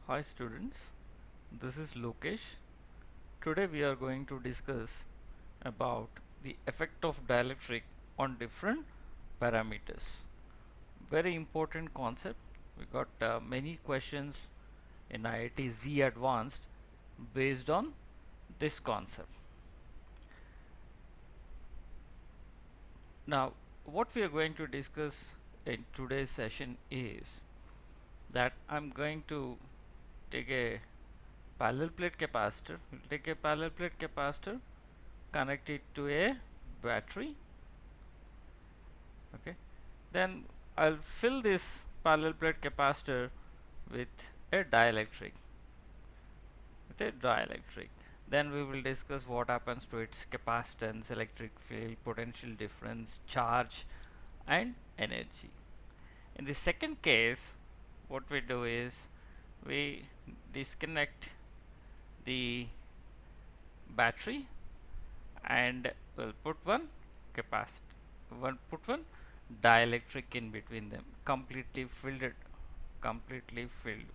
Hi students, this is Lokesh. Today we are going to discuss about the effect of dielectric on different parameters. Very important concept. We got many questions in IIT Z Advanced based on this concept. Now what we are going to discuss in today's session is that I'm going to take a parallel plate capacitor. We'll take a parallel plate capacitor, connect it to a battery. Okay, then I'll fill this parallel plate capacitor with a dielectric. Then we will discuss what happens to its capacitance, electric field, potential difference, charge, and energy. In the second case, what we do is we disconnect the battery and we'll put one capacitor, put one dielectric in between them, completely filled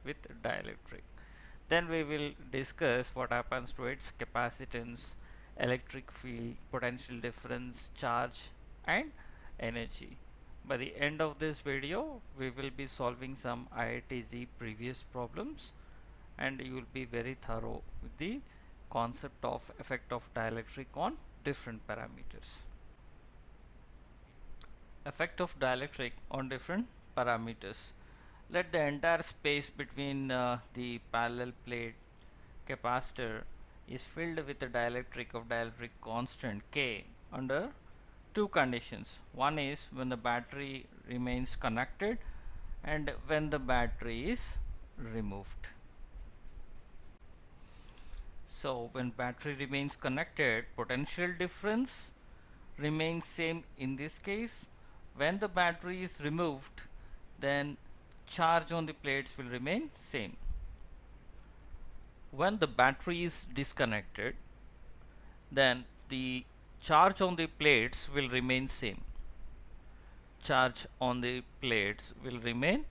with dielectric. Then we will discuss what happens to its capacitance, electric field, potential difference, charge, and energy. By the end of this video, we will be solving some IIT-Z previous problems, and you will be very thorough with the concept of effect of dielectric on different parameters. Effect of dielectric on different parameters. Let the entire space between the parallel plate capacitor is filled with a dielectric of dielectric constant K under two conditions. One is when the battery remains connected and when the battery is removed. So when battery remains connected, potential difference remains same in this case. When the battery is removed, then charge on the plates will remain same. When the battery is disconnected, then the charge on the plates will remain same. Charge on the plates will remain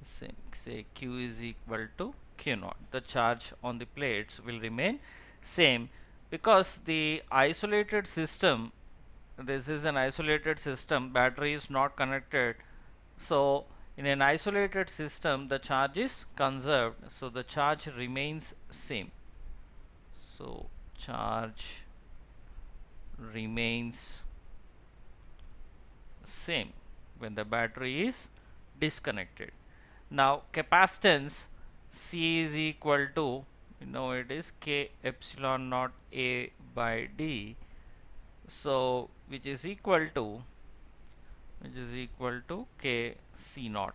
same. Say Q is equal to Q naught. The charge on the plates will remain same because the isolated system, this is an isolated system, battery is not connected. So in an isolated system the charge is conserved, so the charge remains same. So charge remains same when the battery is disconnected. Now capacitance C is equal to, you know, it is K epsilon naught A by D, so which is equal to K C naught.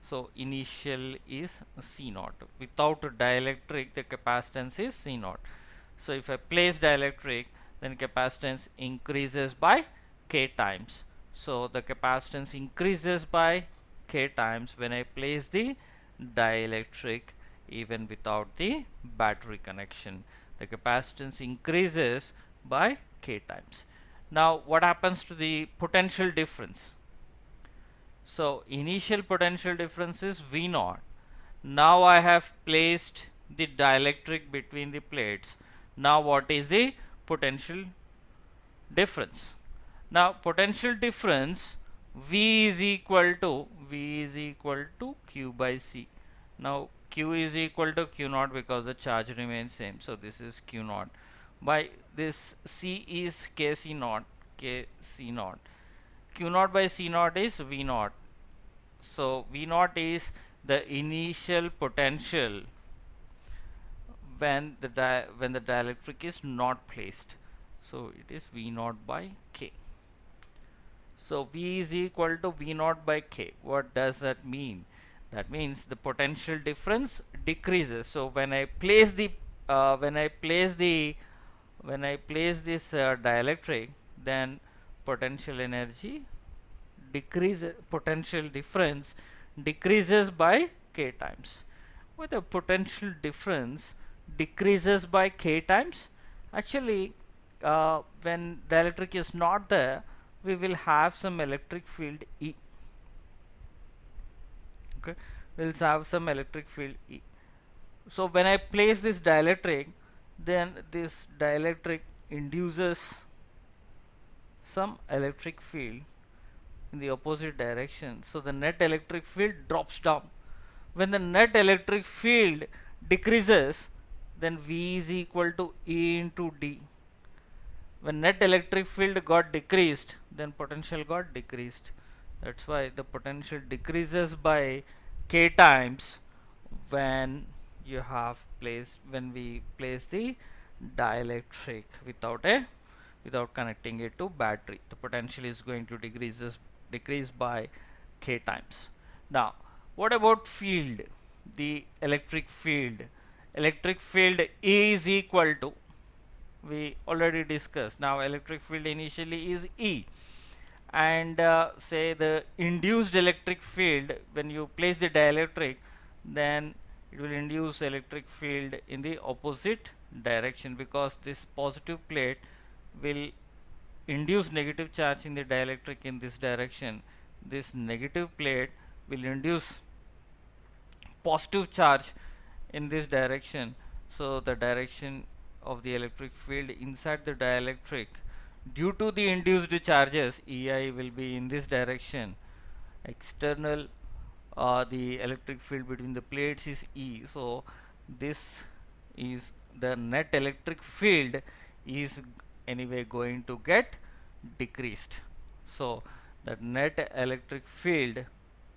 So initial is C naught. Without dielectric the capacitance is C naught. So if I place dielectric, then capacitance increases by K times. So the capacitance increases by K times when I place the dielectric even without the battery connection. The capacitance increases by K times. Now what happens to the potential difference? So initial potential difference is V naught. Now I have placed the dielectric between the plates. Now what is the potential difference? Now potential difference V is equal to Q by C. Now Q is equal to Q naught because the charge remains same. So this is Q naught. By this C is Kc naught, Kc naught. Q naught by C naught is V naught. So V naught is the initial potential when the dielectric is not placed. So it is V naught by K. So V is equal to V naught by K. What does that mean? That means the potential difference decreases. So when I place the this dielectric, then potential energy decreases, potential difference decreases by K times. With the potential difference decreases by K times, actually when dielectric is not there, we will have some electric field E. Okay, we'll have some electric field E. So when I place this dielectric, then this dielectric induces some electric field in the opposite direction. So the net electric field drops down. When the net electric field decreases, then V is equal to E into D. When net electric field got decreased, then potential got decreased. That's why the potential decreases by K times when we place the dielectric without connecting it to battery. The potential is going to decrease by K times. Now what about field? The electric field. Electric field is equal to, we already discussed. Now electric field initially is E, and say the induced electric field, when you place the dielectric, then it will induce electric field in the opposite direction, because this positive plate will induce negative charge in the dielectric in this direction. This negative plate will induce positive charge in this direction. So the direction of the electric field inside the dielectric, due to the induced charges, EI will be in this direction. External, the electric field between the plates is E. So this is the net electric field is anyway going to get decreased. So the net electric field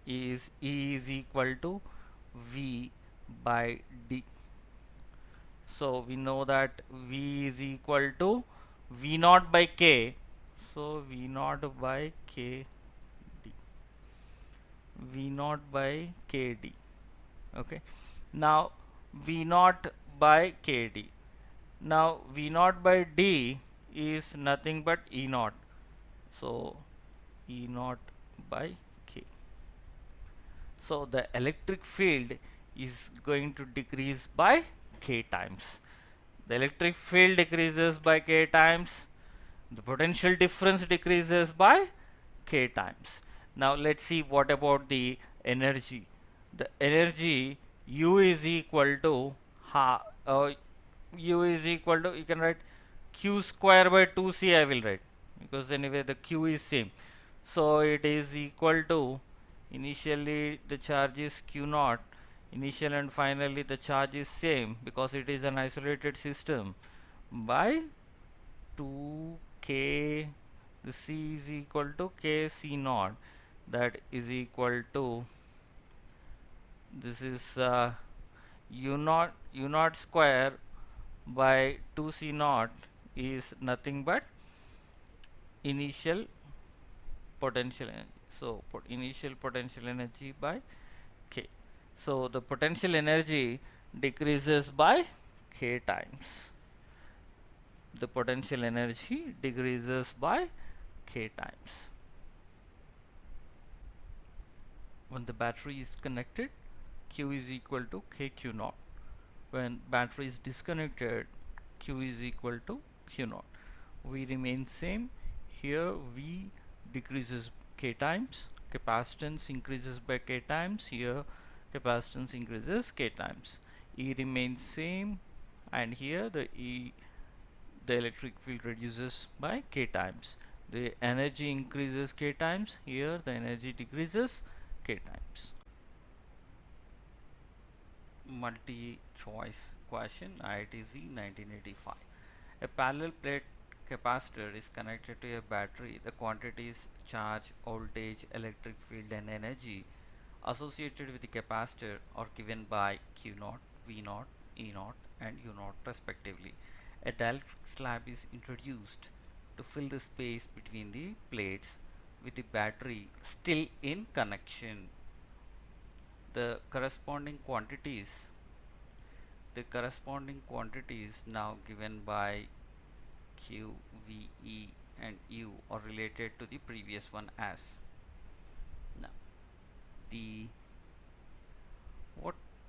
is E is equal to V by D. So we know that V is equal to V naught by K. So V naught by K D. V naught by KD. Okay. Now V naught by KD. Now V naught by D is nothing but E naught. So E naught by K. So the electric field is going to decrease by K times. The electric field decreases by K times. The potential difference decreases by K times. Now let's see what about the energy. The energy U is equal to U is equal to, you can write Q square by 2C, I will write, because anyway the Q is same. So it is equal to, initially the charge is Q naught, initial and finally the charge is same because it is an isolated system, by 2K, the C is equal to K C naught, that is equal to, this is U naught square by 2C naught is nothing but initial potential energy. So initial potential energy by K. So the potential energy decreases by K times. The potential energy decreases by K times. When the battery is connected, Q is equal to KQ naught. When battery is disconnected, Q is equal to Q naught. V remains same. Here V decreases K times, capacitance increases by K times, here capacitance increases K times. E remains same, and here the electric field reduces by K times. The energy increases K times, here the energy decreases K times. Multi-choice question, IITZ 1985. A parallel plate capacitor is connected to a battery. The quantities charge, voltage, electric field and energy associated with the capacitor are given by Q naught, V naught, E naught and U naught respectively. A dielectric slab is introduced to fill the space between the plates with the battery still in connection. The corresponding quantities now given by Q, V, E and U are related to the previous one as. Now the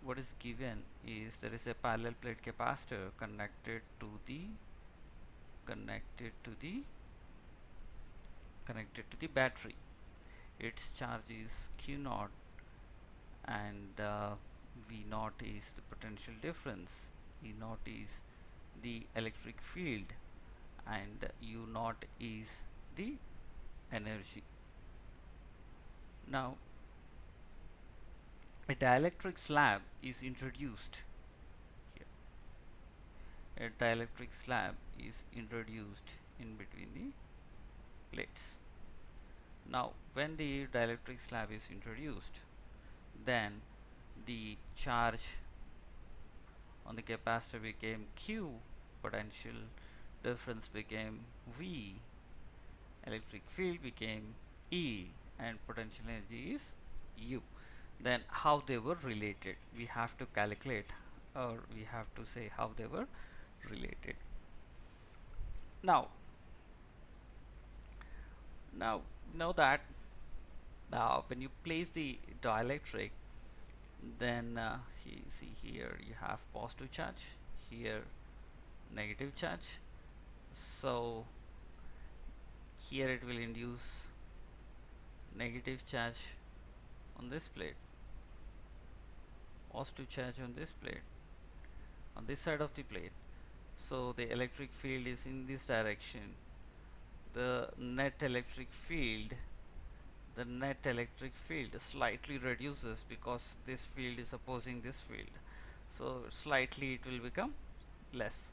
what is given is, there is a parallel plate capacitor connected to the battery. Its charge is Q naught and V naught is the potential difference, E naught is the electric field, and U naught is the energy. Now a dielectric slab is introduced here. A dielectric slab is introduced in between the plates. Now when the dielectric slab is introduced, then the charge on the capacitor became Q, potential difference became V, electric field became E, and potential energy is U. Then how they were related, we have to calculate, or we have to say how they were related. Now know that when you place the dielectric, then see here you have positive charge, here negative charge. So here it will induce negative charge on this plate, positive charge on this plate, on this side of the plate. So the electric field is in this direction. The net electric field slightly reduces because this field is opposing this field, so slightly it will become less.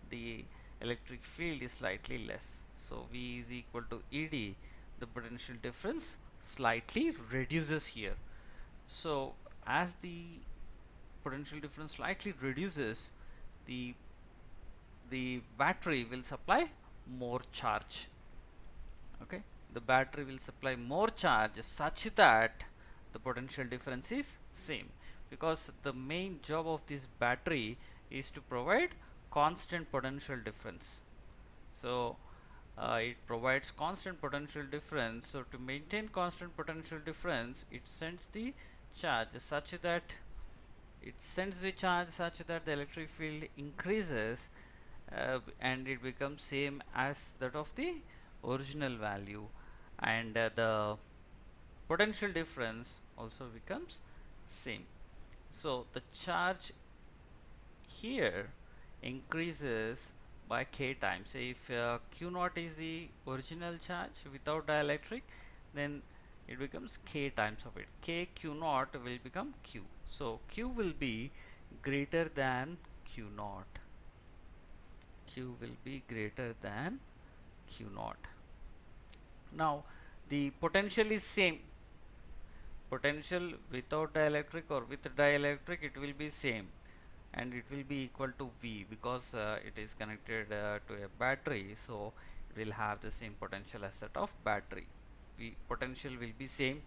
The electric field is slightly less, so V is equal to ED. The potential difference slightly reduces here. So as the potential difference slightly reduces, the battery will supply more charge. Okay, the battery will supply more charge such that the potential difference is same, because the main job of this battery is to provide constant potential difference. So it provides constant potential difference. So to maintain constant potential difference, it sends the charge such that the electric field increases, and it becomes same as that of the original value, and the potential difference also becomes same. So the charge here increases by k times. So if Q naught is the original charge without dielectric, then it becomes k times of it. K Q naught will become Q. So Q will be greater than Q naught. Q will be greater than Q naught. Now the potential is same. Potential without dielectric or with dielectric, it will be same, and it will be equal to V, because it is connected to a battery, so it will have the same potential as that of battery. Potential will be same,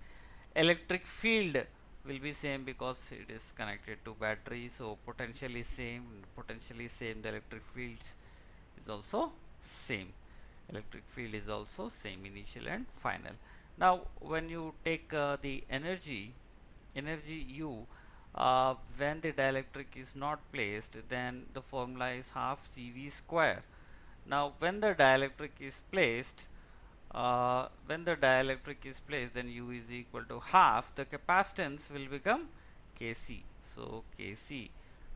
electric field will be same because it is connected to battery, so potential is same, the electric fields is also same. Electric field is also same, initial and final. Now when you take the energy U, when the dielectric is not placed, then the formula is half CV square. Now when the dielectric is placed, then U is equal to half, the capacitance will become Kc. So Kc.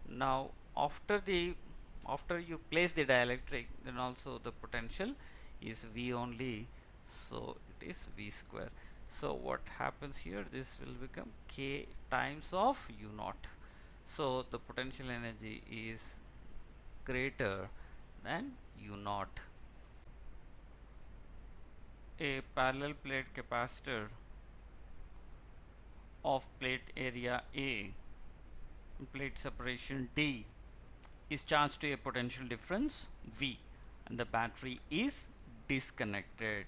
Now after you place the dielectric, then also the potential is V only, so it is V square. So what happens here, this will become K times of U naught. So the potential energy is greater than U naught. A parallel plate capacitor of plate area A, plate separation D, is charged to a potential difference V, and the battery is disconnected.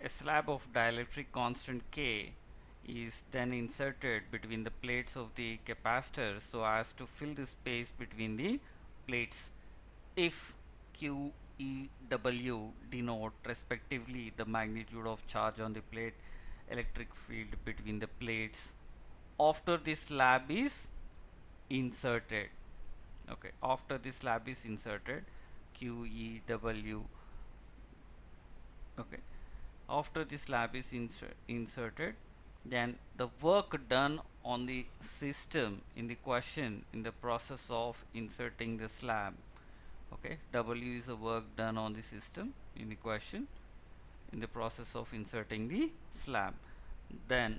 A slab of dielectric constant K is then inserted between the plates of the capacitor so as to fill the space between the plates. If Q, E, W denote respectively the magnitude of charge on the plate, electric field between the plates after this slab is inserted. Okay, after this slab is inserted, Q, E, W. Okay, after this slab is inserted, then the work done on the system in the question in the process of inserting the slab. Okay, W is the work done on the system in the question in the process of inserting the slab. Then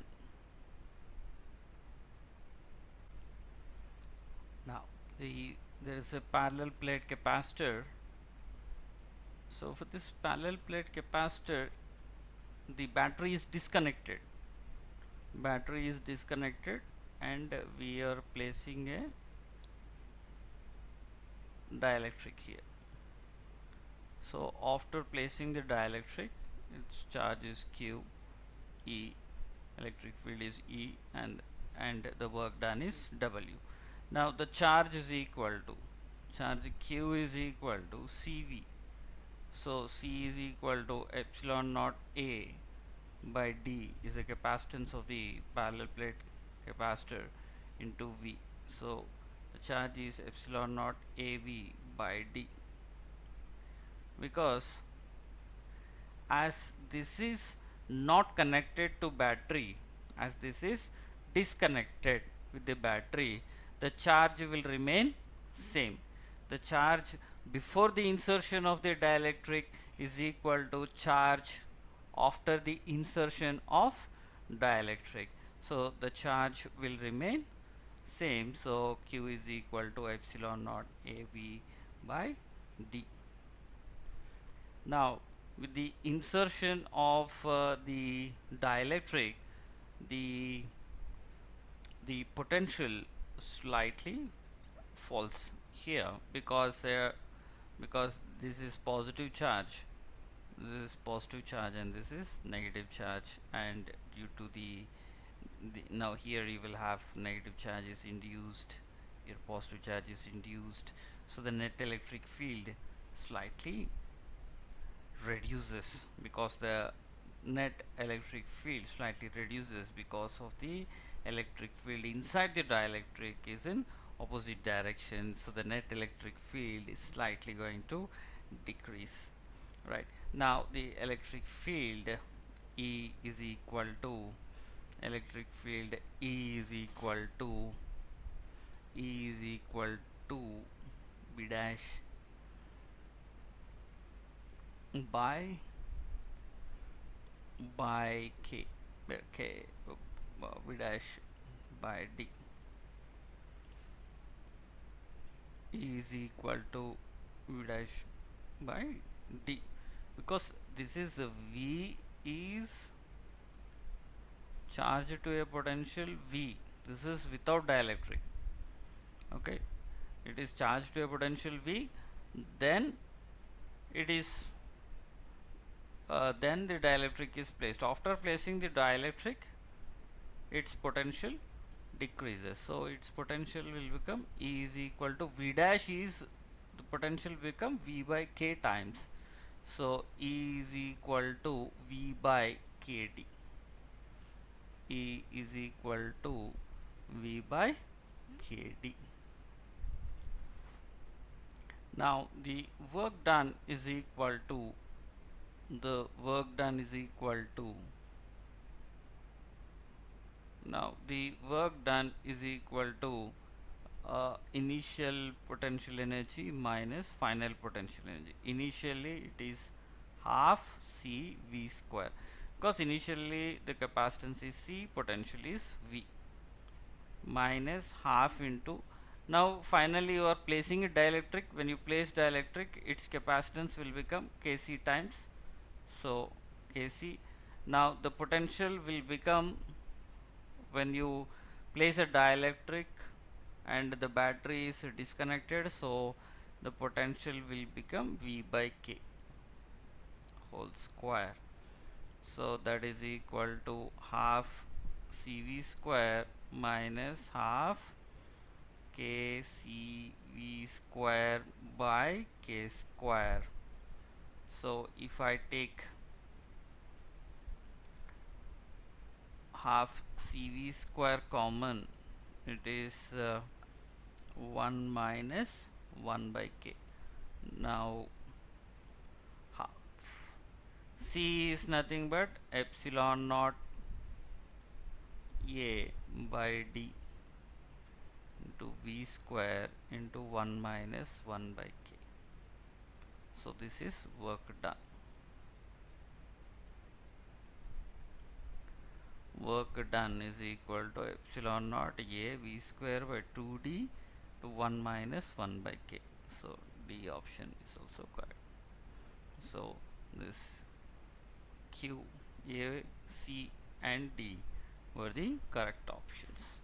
now there is a parallel plate capacitor. So for this parallel plate capacitor, the battery is disconnected. Battery is disconnected, and we are placing a dielectric here. So after placing the dielectric, its charge is Q, E, electric field is E, and the work done is W. Now the charge is equal to, charge Q is equal to CV. So C is equal to epsilon naught A by D is the capacitance of the parallel plate capacitor into V. So the charge is epsilon naught AV by D, because as this is not connected to battery, as this is disconnected with the battery, the charge will remain same. The charge before the insertion of the dielectric is equal to charge after the insertion of dielectric. So the charge will remain same. So Q is equal to epsilon naught AV by D. Now with the insertion of the dielectric, the potential slightly falls here, because this is positive charge, this is positive charge and this is negative charge, and due to the now here you will have negative charge is induced, your positive charge is induced, so the net electric field slightly reduces, because the net electric field slightly reduces because of the electric field inside the dielectric is in opposite direction, so the net electric field is slightly going to decrease. Right, now the electric field E is equal to, electric field E is equal to B dash by K, where K V dash by D. E is equal to V dash by D, because this is a V is charged to a potential V. This is without dielectric. Okay, it is charged to a potential V, then it is then the dielectric is placed. After placing the dielectric, its potential decreases, so its potential will become E is equal to V dash is, the potential become V by K times, so E is equal to V by KD. E is equal to V by KD. Now the work done is equal to, now the work done is equal to initial potential energy minus final potential energy. Initially it is half C V square, because initially the capacitance is C, potential is V, minus half into, now finally you are placing a dielectric. When you place dielectric, its capacitance will become Kc times, so Kc. Now the potential will become, when you place a dielectric and the battery is disconnected, so the potential will become V by K whole square, so that is equal to half CV square minus half KCV square by K square. So if I take half CV square common, it is 1 minus 1 by K. Now half C is nothing but epsilon naught A by D into V square into 1 minus 1 by K. So this is work done. Work done is equal to epsilon naught A V square by 2D to 1 minus 1 by K. So D option is also correct. So this Q, A, C and D were the correct options.